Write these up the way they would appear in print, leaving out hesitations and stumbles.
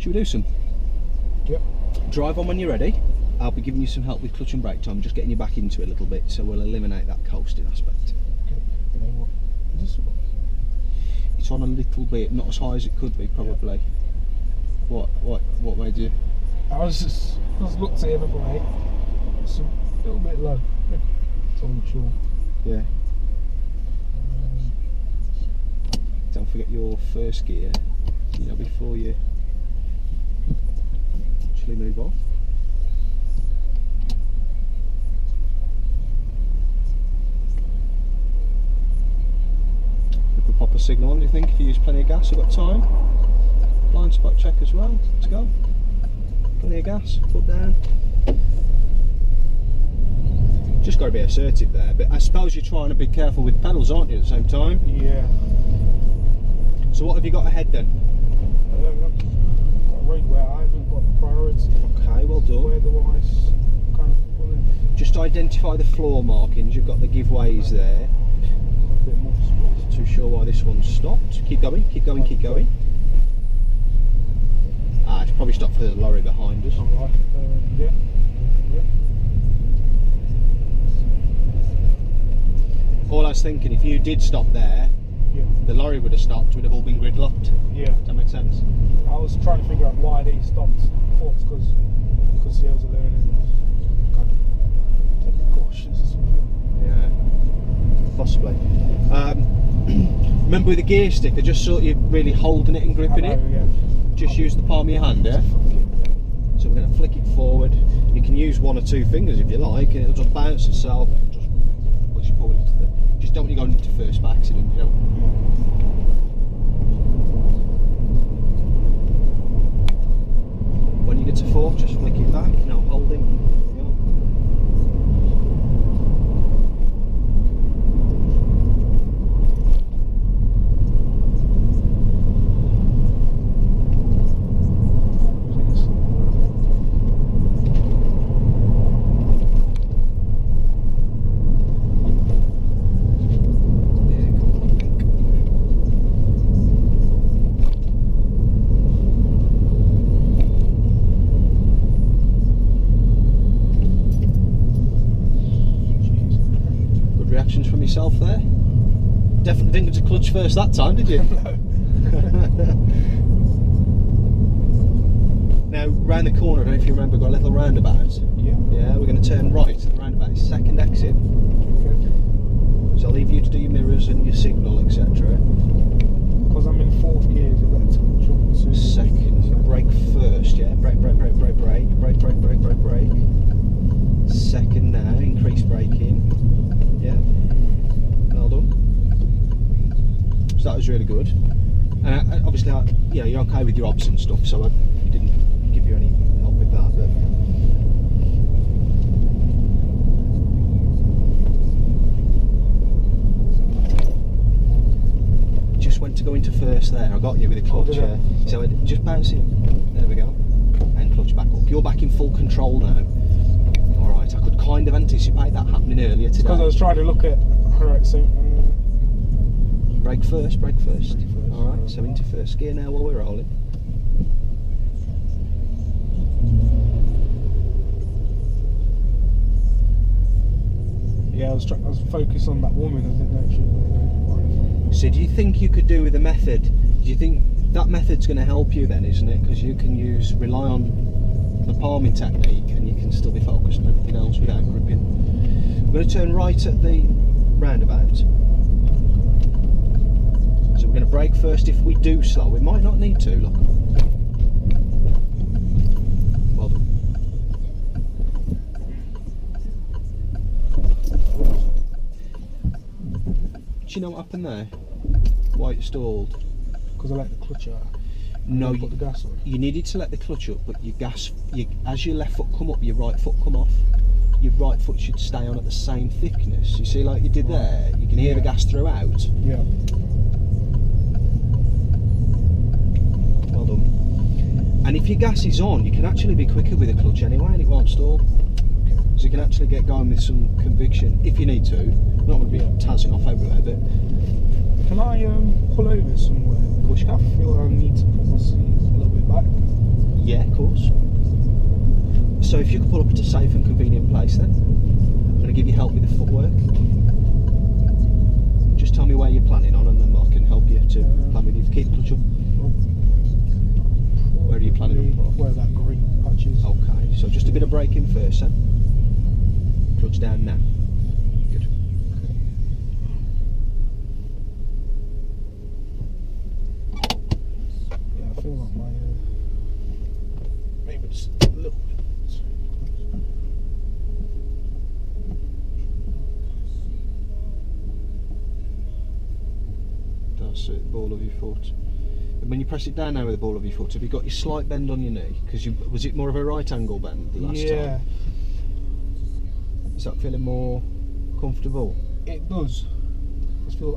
Should we do some? Yep. Drive on when you're ready. I'll be giving you some help with clutch and brake time, just getting you back into it a little bit, so we'll eliminate that coasting aspect. Okay. You know what? Is this one? It's on a little bit, not as high as it could be probably. Yeah. What made you? I was looked at it the other way. It's a little bit low. So I'm not sure. Yeah. Don't forget your first gear, you know, before you actually move off. We could pop a signal on, do you think, if you use plenty of gas? We've got time. Blind spot check as well. Let's go. Plenty of gas, foot down. Just got to be assertive there, but I suppose you're trying to be careful with pedals, aren't you, at the same time? Yeah. So what have you got ahead then? Got a road where I haven't got priority. Okay, well done. Where the wise kind of pulling. Just identify the floor markings. You've got the giveaways there. A bit more space. Not too sure why this one's stopped. Keep going, keep going, keep going. Ah, it's probably stopped for the lorry behind us. Alright, yeah. All I was thinking, if you did stop there, Yeah. the lorry would have stopped, we'd have all been gridlocked. Yeah. Does that make sense? I was trying to figure out why they stopped. I thought it's because he was a learner and kind of taking cautions or something. Yeah, possibly. Remember with the gear stick, just so you're really holding it and gripping it. Yeah. Just use the palm of your hand, yeah? So we're going to flick it forward. You can use one or two fingers if you like, and it'll just bounce itself. Just push you forward into the. Just don't want you going into first by accident, you know. When you get to fourth, just flick it back. Now holding. There you go. From yourself there. Definitely didn't get to clutch first that time, did you? Now, round the corner, I don't know if you remember, got a little roundabout. Yeah. Yeah, we're going to turn right at the roundabout, second exit. Okay. So I'll leave you to do your mirrors and your signal, etc. Because I'm in fourth gear, so let's jump to Second, brake first, yeah? Brake, brake, brake, brake, brake, brake, brake, brake, brake, brake. Second now, increase braking. Yeah. Well done. So that was really good. And obviously, you know, you're okay with your obs and stuff, so I didn't give you any help with that. But just went to go into first there. I got you with the clutch. So just bounce it. There we go. And clutch back up. You're back in full control now. All right. I could kind of anticipate that happening earlier today. Because I was trying to look at. Alright, so brake first, brake first. Alright, so into first gear now while we're rolling. Yeah, I was focused on that woman, I didn't know if she was going to. So do you think you could do with a method? Do you think that method's going to help you then, isn't it? Because you can rely on the palming technique and you can still be focused on everything else without gripping. We're going to turn right at the roundabout. So we're going to brake first if we do slow. We might not need to, look. Well done. Do you know what happened there? Why it stalled? Because I let the clutch out. No, put the gas on. You needed to let the clutch up, but your gas, as your left foot come up, your right foot come off. Your right foot should stay on at the same thickness. You see, like you did there, you can hear the gas throughout. Yeah. Well done. And if your gas is on, you can actually be quicker with a clutch anyway, and it won't stall. So you can actually get going with some conviction if you need to. I'm not going to be tazzing off everywhere, but can I pull over somewhere? Of course you can. I feel I need to put my seat a little bit back. So if you could pull up at a safe and convenient place then. I'm going to give you help with the footwork. Just tell me where you're planning on and then I can help you to plan with you. Keep the clutch up. Where are you planning on for? Where that green patch is. Okay, so just a bit of braking first then. Clutch down now. Good. Yeah, I feel like my maybe just a little bit. That's it, ball of your foot. And when you press it down now with the ball of your foot, have you got your slight bend on your knee? Because was it more of a right angle bend the last time? Is that feeling more comfortable? It does.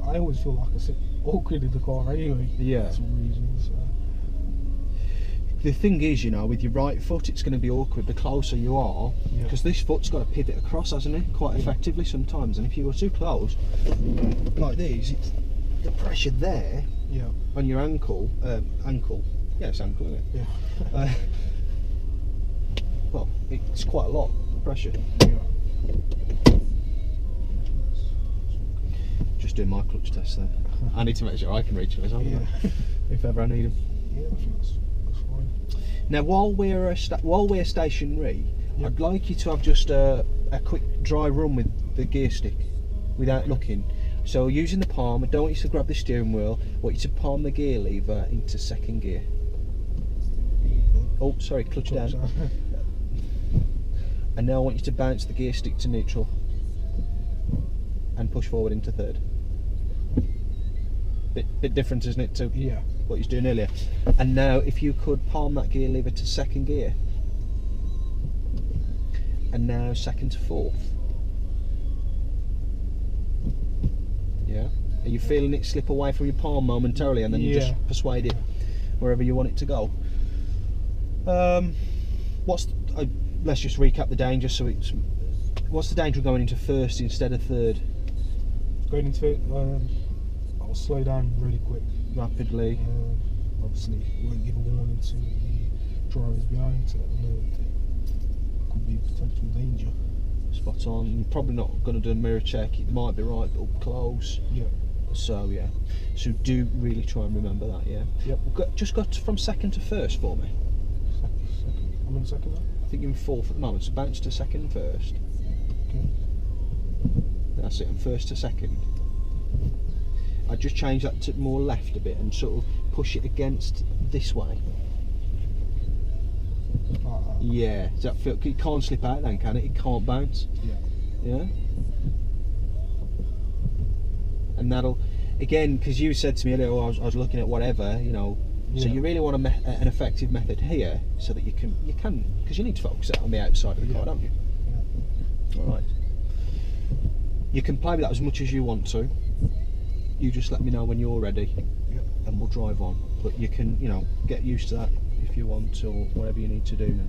I always feel like I sit awkward in the car anyway. Yeah. For some reason. So. The thing is, you know, with your right foot, it's going to be awkward the closer you are, because this foot's got to pivot across, hasn't it? Quite effectively sometimes. And if you were too close, like these, the pressure there on your ankle, yeah, it's ankle, isn't it? Yeah. Well, it's quite a lot of pressure. Yeah. Just doing my clutch test there. I need to make sure I can reach them as well, if ever I need them. Yeah, I think that's fine. Now, while we're stationary, I'd like you to have just a quick dry run with the gear stick without looking. So using the palm, I don't want you to grab the steering wheel, I want you to palm the gear lever into second gear. Oh, sorry, clutch down. And now I want you to bounce the gear stick to neutral and push forward into third. Bit different, isn't it, to what you was doing earlier? And now if you could palm that gear lever to second gear. And now second to fourth. Yeah. Are you feeling it slip away from your palm momentarily and then you just persuade it wherever you want it to go? Let's just recap the danger. So what's the danger of going into first instead of third? Going into it, I'll slow down really quick. Rapidly. Obviously, won't give a warning to the drivers behind to let them know that there could be potential danger. Spot on. You're probably not going to do a mirror check. It might be right, but up close. Yeah. So yeah. So do really try and remember that. Yeah. Yep. Just got from second to first for me. Second. I'm in second now. I think you're in fourth at the moment. So bounce to second first. Okay. That's it. And first to second. I just change that to more left a bit and sort of push it against this way. Yeah, does that feel? It can't slip out then, can it? It can't bounce. Yeah. And that'll, again, because you said to me earlier, I was looking at whatever, you know. So you really want an effective method here, so that you can, because you need to focus it on the outside of the car, don't you? Yeah. All right. You can play with that as much as you want to. You just let me know when you're ready, and we'll drive on. But you can, you know, get used to that if you want to, or whatever you need to do now.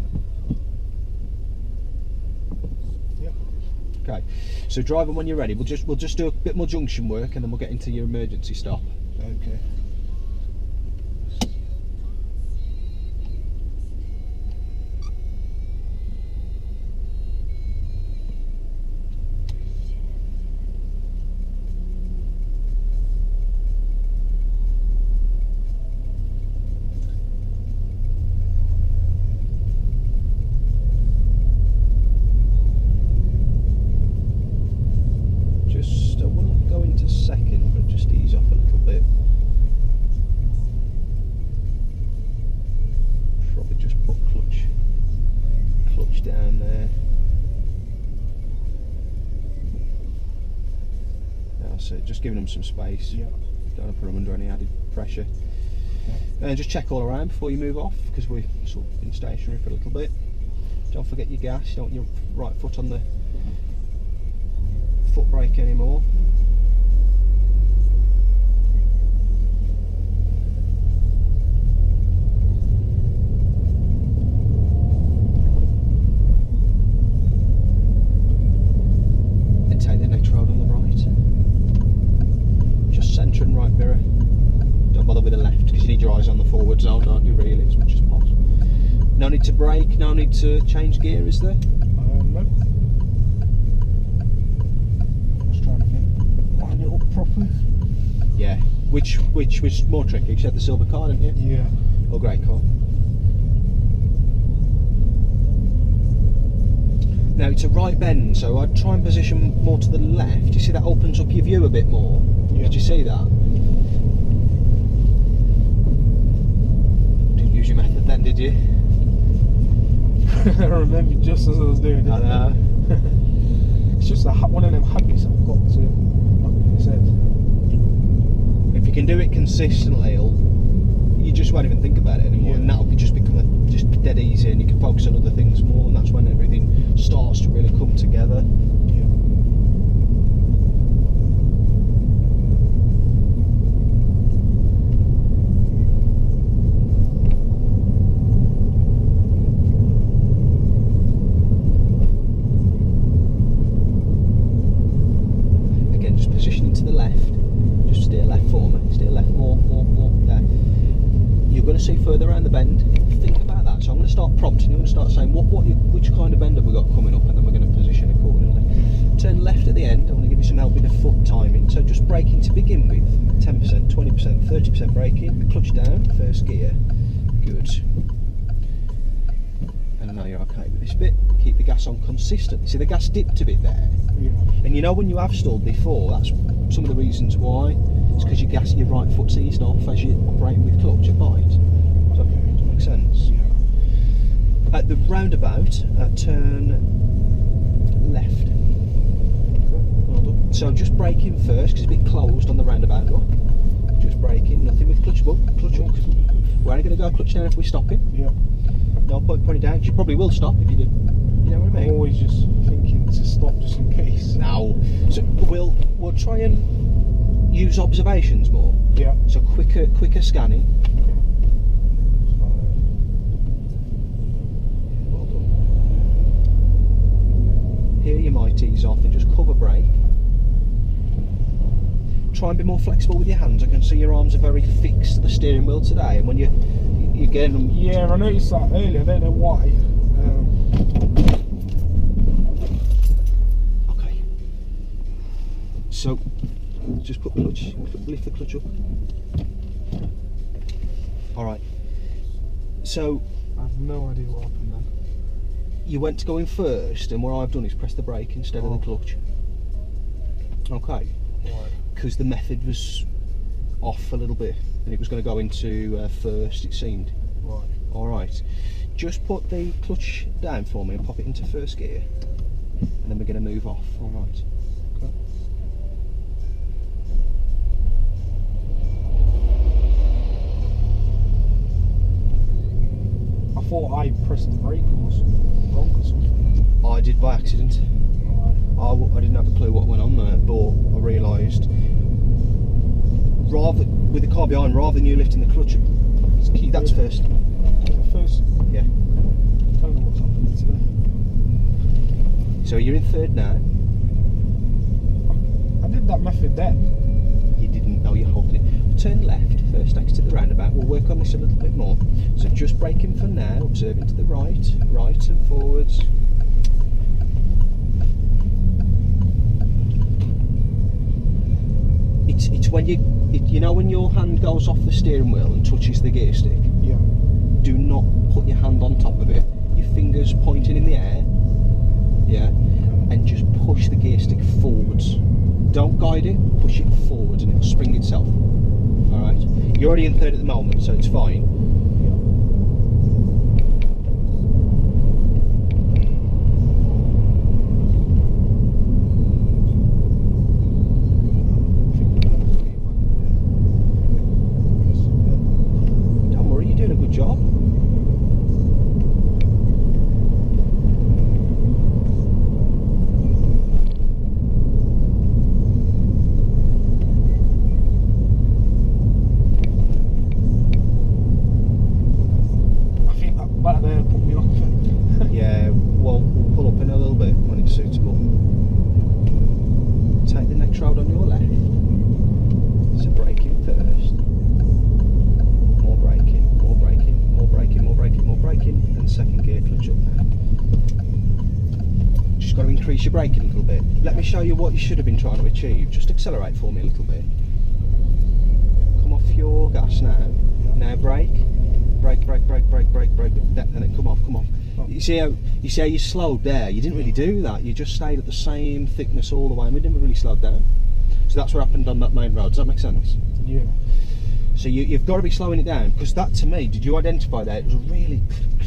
Okay, so driving when you're ready. We'll just do a bit more junction work, and then we'll get into your emergency stop. Okay. Second, but just ease off a little bit. Probably just put clutch down there. That's it, just giving them some space. Don't want to put them under any added pressure. And just check all around before you move off, because we've sort of been stationary for a little bit. Don't forget your gas, you don't want your right foot on the foot brake anymore. need to brake, no need to change gear, is there? No. Just trying to line it up properly. Yeah. Which was more tricky? You had the silver car, didn't you? Yeah. Or grey car? Now it's a right bend, so I'd try and position more to the left. You see that opens up your view a bit more? Yeah. Did you see that? Didn't use your method then, did you? I remember just as I was doing it. I know. It's just one of them habits I've got to, like I said. If you can do it consistently, you just won't even think about it anymore, Yeah. and that'll just become just dead easy, and you can focus on other things more, and that's when everything starts to really come together. Yeah. Again, just positioning to the left. Just steer left for me. Steer left more. There. You're going to see further around the bend. Think about that. So I'm going to start prompting you. I'm going to start saying which kind of bend have we got coming up, and then we're going to position accordingly. Turn left at the end. I'm going to give you some help with the foot timing. So just braking to begin with. 10%, 20%, 30% braking. Clutch down. First gear. Good. And I know you're okay with this bit. Keep the gas on consistently. See the gas dipped a bit there. Yeah. And you know when you have stalled before, that's some of the reasons why. It's because your right foot's eased off as you're operating with clutch at bite. Does that make sense? Yeah. At the roundabout, turn left. Well done. So just brake in first, because it's a bit closed on the roundabout. Look. Just braking, nothing with clutch up, clutch up. We're only going to go clutch down if we're stopping. Yeah. No point putting it down, 'cause you probably will stop if you do. You know what I mean? I'm always just thinking to stop just in case. No. So we'll try and use observations more. Yeah. So quicker scanning. Okay. Well done. Here you might ease off and just cover brake. Try and be more flexible with your hands. I can see your arms are very fixed to the steering wheel today, and when you're getting them. Yeah, I noticed that earlier. I don't know why. Okay. So just put clutch, lift the clutch up. All right. So I have no idea what happened then. you went to go in first, and what I've done is press the brake instead of the clutch. Okay. Right. Because the method was off a little bit, and it was going to go into first, it seemed. Right. All right. Just put the clutch down for me and pop it into first gear, and then we're going to move off. All right. Okay. I thought I pressed the brake or something wrong or something. I did by accident. Right. I didn't have a clue what went on there, but I realised rather with the car behind, rather than you lifting the clutch, that's first. First. Yeah. I don't know what's happening today. So you're in third now. I did that method then. You didn't know you're holding it. Turn left first next to the roundabout. We'll work on this a little bit more. So just braking for now, observing to the right and forwards. It's when you know when your hand goes off the steering wheel and touches the gear stick. Yeah. Do not put your hand on top of it. Your fingers pointing in the air. Yeah. And just push the gear stick forwards. Don't guide it, push it forwards and it'll spring itself. Alright? You're already in third at the moment, so it's fine. Don't worry, you're doing a good job. Back there put me off. Yeah, well, we'll pull up in a little bit when it's suitable. Take the next road on your left. So braking first. More braking, more braking, more braking, more braking, more braking, and second increase your braking a little bit. Let me show you what you should have been trying to achieve. Just accelerate for me a little bit. Come off your gas now. Yeah. Now brake. Brake, brake, brake, brake, brake, brake, and then come off, come off. Oh. You see how you slowed there? You didn't really do that. You just stayed at the same thickness all the way, and we never really slowed down. So that's what happened on that main road. Does that make sense? Yeah. So you've got to be slowing it down, because that, to me, did you identify that? It was a really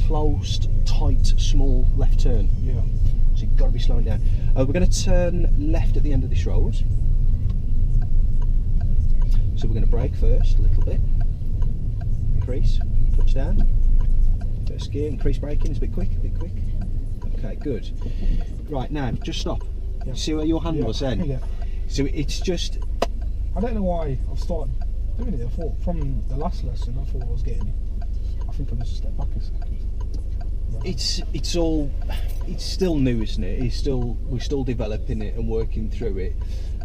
closed, tight, small left turn. Yeah. So you've got to be slowing down. We're going to turn left at the end of this road. So we're going to brake first, a little bit. Increase, touch down. First gear, increase braking, it's a bit quick, a bit quick. Okay, good. Right, now, just stop. Yeah. See where your hand was then? Yeah. So it's just... I don't know why I've started doing it. I thought from the last lesson, I thought I was getting it. I think I'm just a step back a second. Right. It's still new, isn't it? We're still developing it and working through it.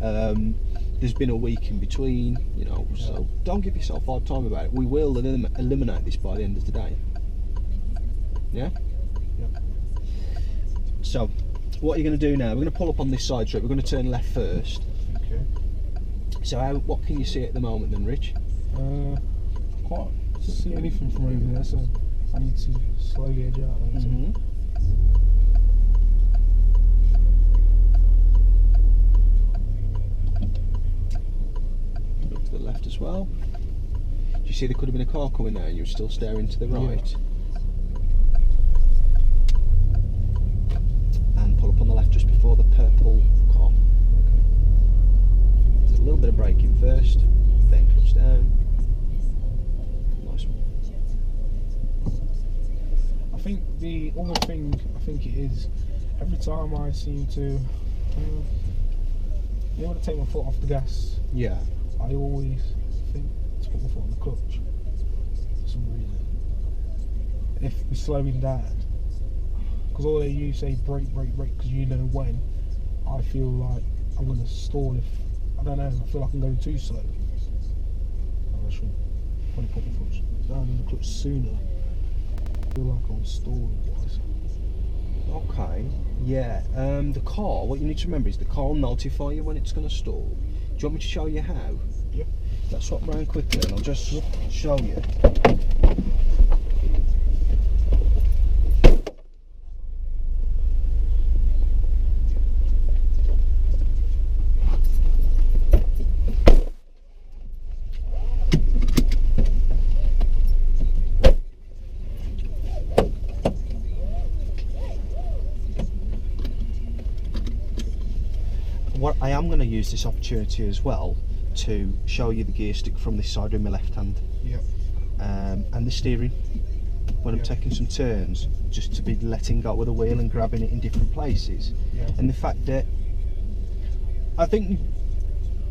There's been a week in between, you know, so don't give yourself a hard time about it. We will eliminate this by the end of the day. Yeah? Yeah. So, what you're going to do now, we're going to pull up on this side strip, we're going to turn left first. Okay. So what can you see at the moment then, Rich? Can't see anything from over there, so I need to slowly edge out. Look to the left as well. Do you see there could have been a car coming there and you were still staring to the right? Yeah. And pull up on the left just before the purple car. There's a little bit of braking first, then clutch down. Nice one. I think the other thing it is, every time I seem to, when I take my foot off the gas, Yeah. I always think to put my foot on the clutch for some reason. If we're slowing down, because all you say brake, brake, brake, because you know when, I feel like I'm going to stall if, I don't know, I feel like I'm going too slow. I should probably put my foot down in the clutch sooner. I feel like I'm stalling twice. Okay. Yeah. The car, what you need to remember is the car will notify you when it's going to stall. Do you want me to show you how? Yep. Let's swap round quickly and I'll just show you. What I am going to use this opportunity as well to show you the gear stick from this side with my left hand. Yep. And the steering when I'm taking some turns, just to be letting go with the wheel and grabbing it in different places. Yeah. And the fact that I think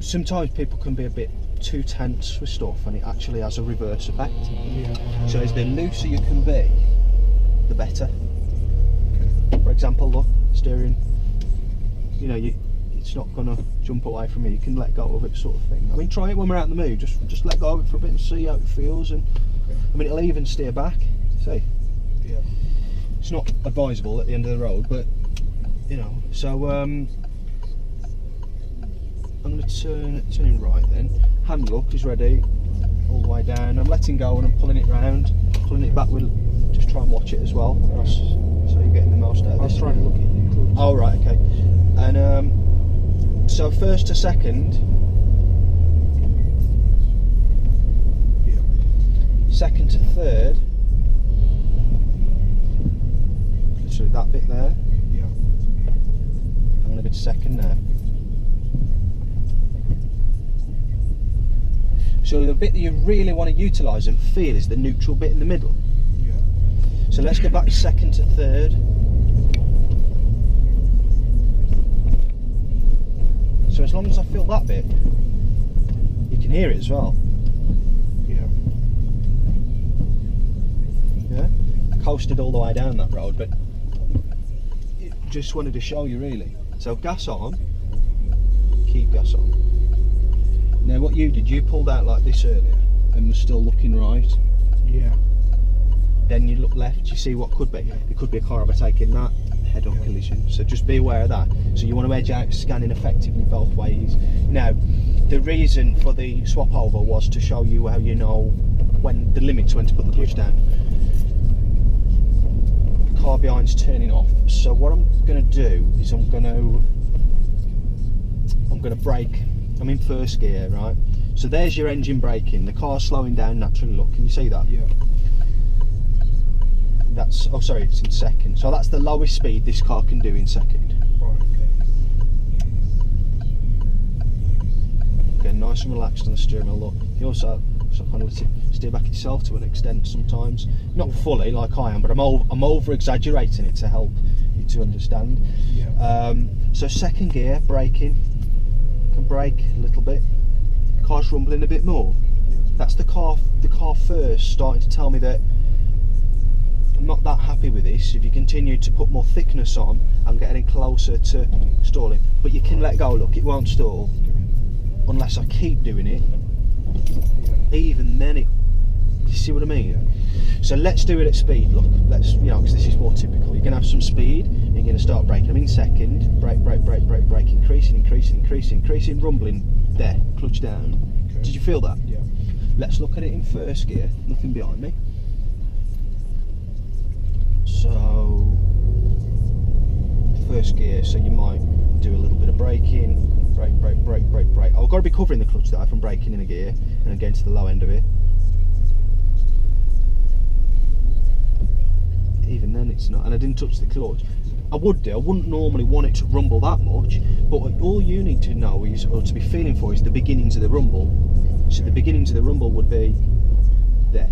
sometimes people can be a bit too tense with stuff and it actually has a reverse effect. Yeah. So as the looser you can be, the better. Okay. For example, look, steering, you know, it's not going to jump away from you. You can let go of it, sort of thing. I mean, try it when we're out in the mood. Just let go of it for a bit and see how it feels. And I mean, it'll even steer back. See? Yeah. It's not advisable at the end of the road, but you know. So I'm going to turn in right then. Hand lock is ready, all the way down. I'm letting go and I'm pulling it round, pulling it back. We'll just try and watch it as well, so you're getting the most out of this. I was trying to look at your clutch. Oh right, okay. And so first to second, second to third, so that bit there. Yeah. I'm going to go to second now. So the bit that you really want to utilise and feel is the neutral bit in the middle. Yeah. So let's go back second to third. So as long as I feel that bit, you can hear it as well. Yeah. Yeah. I coasted all the way down that road, but just wanted to show you really. So gas on, keep gas on. Now what you did, you pulled out like this earlier and was still looking right. Yeah. then you look left, you see what could be. It could be a car overtaking that, head-on collision. So just be aware of that. So you want to edge out, scanning effectively both ways. Now, the reason for the swap over was to show you how you know when the limits, when to put the clutch down. The car behind's turning off. So what I'm going to do is I'm going to brake. I'm in first gear, right? So there's your engine braking. The car's slowing down naturally. Look, can you see that? Yeah. That's, oh sorry, it's in second. So that's the lowest speed this car can do in second. Right, okay. Nice and relaxed on the steering wheel. Look, you also kind of let it steer back itself to an extent sometimes. Not fully like I am, but I'm over exaggerating it to help you to understand. Yeah. So second gear, braking. Can brake a little bit. Car's rumbling a bit more. Yeah. That's the car first starting to tell me that I'm not that happy with this. If you continue to put more thickness on, I'm getting closer to stalling. But you can let go, look, it won't stall unless I keep doing it. Yeah. Even then you see what I mean? Yeah. So let's do it at speed, look. Let's, you know, because this is more typical. You're going to have some speed, and you're going to start braking. I'm in second, brake, increasing, rumbling, there, clutch down. Okay. Did you feel that? Yeah. Let's look at it in first gear, nothing behind me. So, first gear, so you might do a little bit of braking, brake. I've got to be covering the clutch there from braking in a gear and again to the low end of it. Even then it's not, and I didn't touch the clutch. I wouldn't normally want it to rumble that much, but all you need to know is, or to be feeling for, is the beginnings of the rumble. So the beginnings of the rumble would be there.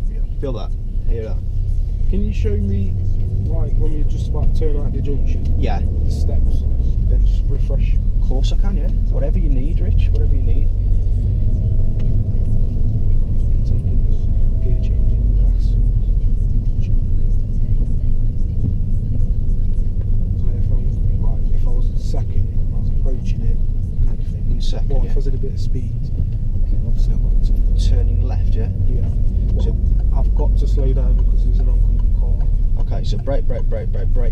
Yeah. Feel that? Hear that? Can you show me, like, when you're just about to turn out the junction? Yeah. The steps, then just refresh. Of course I can, yeah. Whatever you need, Rich, whatever you need. Taking gear changing gas. So if I was in second, I was approaching it, kind of thing. In second, What yeah. if I was at a bit of speed? Okay, obviously I've got to... Turning left, yeah? Yeah. Well, So I've got to slow down because there's an oncoming car. okay, so brake,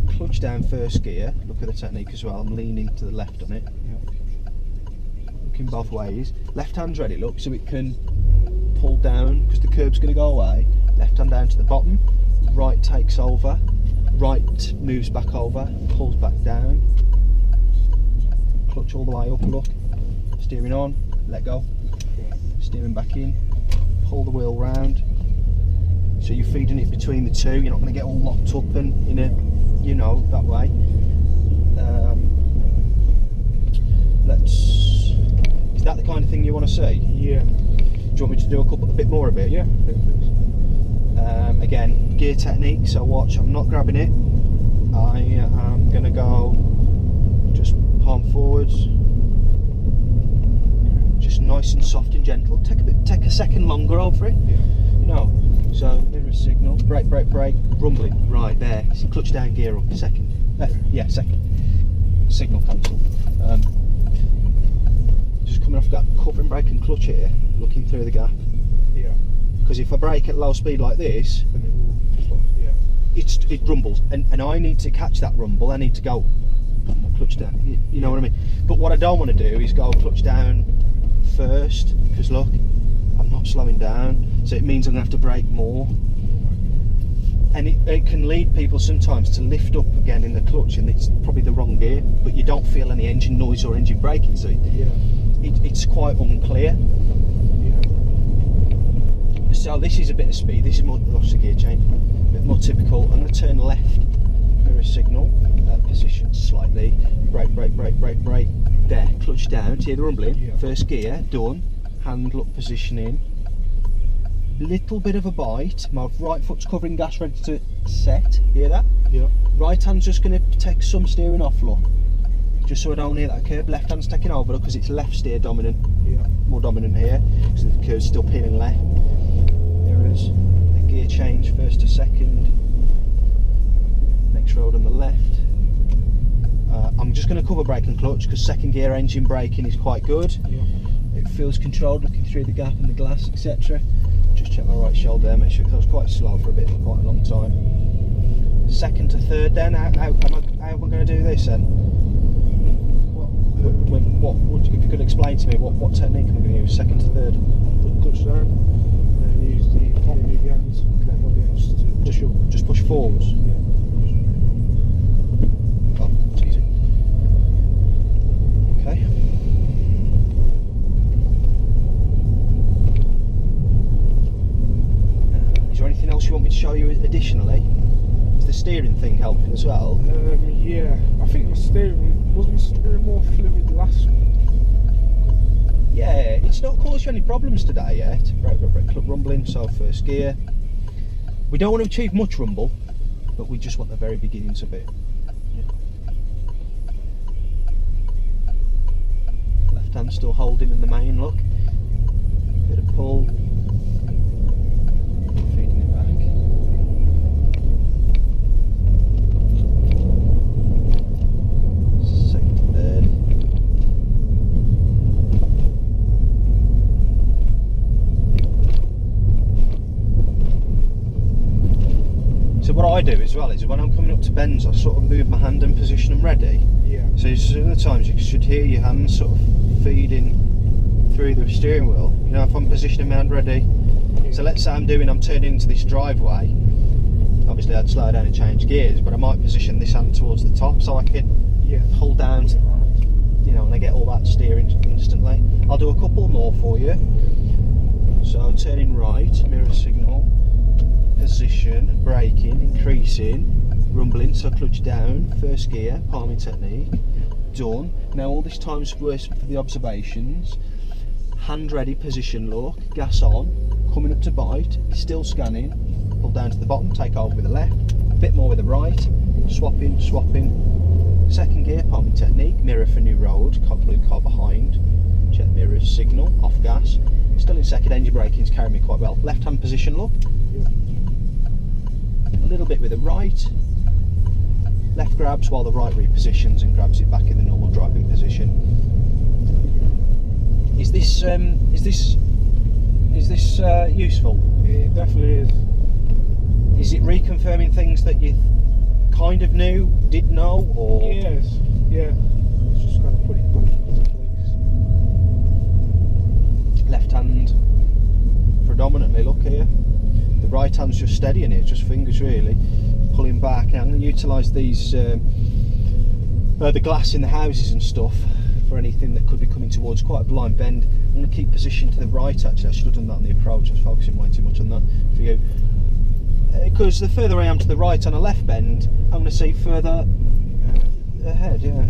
clutch down first gear. Look at the technique as well. I'm leaning to the left on it. Yeah. Looking both ways. Left hand's ready, look, so it can pull down because the curb's going to go away. Left hand down to the bottom. Right takes over. Right moves back over, pulls back down. Clutch all the way up, look. Steering on, let go. Steering back in. Pull the wheel round. So you're feeding it between the two. You're not going to get all locked up and in a, you know, that way. Is that the kind of thing you want to see? Yeah. Do you want me to do a bit more of it? Yeah. Again, gear technique. So watch. I'm not grabbing it. I am going to go just palm forwards. Just nice and soft and gentle. Take a second longer over it. Yeah. You know. So there is signal. Brake, rumbling. Right there. Clutch down, gear up. Second. Yeah, second. Signal cancel. Just coming off that covering brake and clutch here, looking through the gap. Yeah. Because if I brake at low speed like this, Then it will stop. Yeah. it rumbles, and I need to catch that rumble. I need to go clutch down. You know what I mean? But what I don't want to do is go clutch down first, because look, I'm not slowing down, so it means I'm going to have to brake more. And it can lead people sometimes to lift up again in the clutch, and it's probably the wrong gear, but you don't feel any engine noise or engine braking, so it's quite unclear. Yeah. So this is a bit of speed. This is more obviously gear change, a bit more typical. I'm going to turn left, mirror signal, position slightly, brake. There, clutch down. See the rumbling? Yeah. First gear done. Hand look positioning. Little bit of a bite. My right foot's covering gas, ready to set. Hear that? Yeah. Right hand's just going to take some steering off, look. Just so I don't hear that curve. Left hand's taking over, look, because it's left steer dominant. Yeah. More dominant here, because the curve's still peeling left. There is a gear change, first to second. Next road on the left. I'm just going to cover brake and clutch, because second gear engine braking is quite good. Yeah. It feels controlled, looking through the gap in the glass, etc. Just check my right shoulder there, make sure, because I was quite slow for quite a long time. Second to third then, how am I going to do this then? If you could explain to me, what technique am I going to use, second to third? Put the clutch down and use the bottom of your hands, connect my hands to push up. Just push forwards? Yeah. Oh, it's easy. Okay. Is there anything else you want me to show you additionally? Is the steering thing helping as well? Yeah, I think wasn't the steering more fluid last week? Yeah, it's not caused you any problems today yet. Brake, club rumbling, so first gear. We don't want to achieve much rumble, but we just want the very beginnings of it. Left hand still holding in the main, look. Bit of pull. Feeding it back. Second to third. So what I do as well is when I'm coming up to bends, I sort of move my hand in position and ready. Yeah. So some of the times you should hear your hands sort of feeding through the steering wheel. You know, if I'm positioning my hand ready. Yeah. So let's say I'm turning into this driveway. Obviously I'd slow down and change gears, but I might position this hand towards the top so I can hold down, you know, and I get all that steering instantly. I'll do a couple more for you. So turning right, mirror signal, position, braking, increasing, rumbling, so clutch down, first gear, palming technique, done. Now all this time's for the observations. Hand ready, position lock, gas on, coming up to bite, still scanning, pull down to the bottom, take over with the left, a bit more with the right, swapping, second gear, palming technique, mirror for new road, blue car behind, check mirror signal, off gas, still in second, engine braking's carrying me quite well. Left hand position look, a little bit with the right, left grabs while the right repositions and grabs it back in the normal driving position. Is this useful? It definitely is. Is it reconfirming things that you kind of knew, did know, or? Yes, yeah. It's just got to put it back into place. Left hand predominantly, look here. The right hand's just steadying it, just fingers really. Pulling back. Now I'm going to utilise these, the glass in the houses and stuff for anything that could be coming towards quite a blind bend. I'm going to keep position to the right actually. I should have done that on the approach, I was focusing way too much on that for you. Because the further I am to the right on a left bend, I'm going to see further ahead, yeah.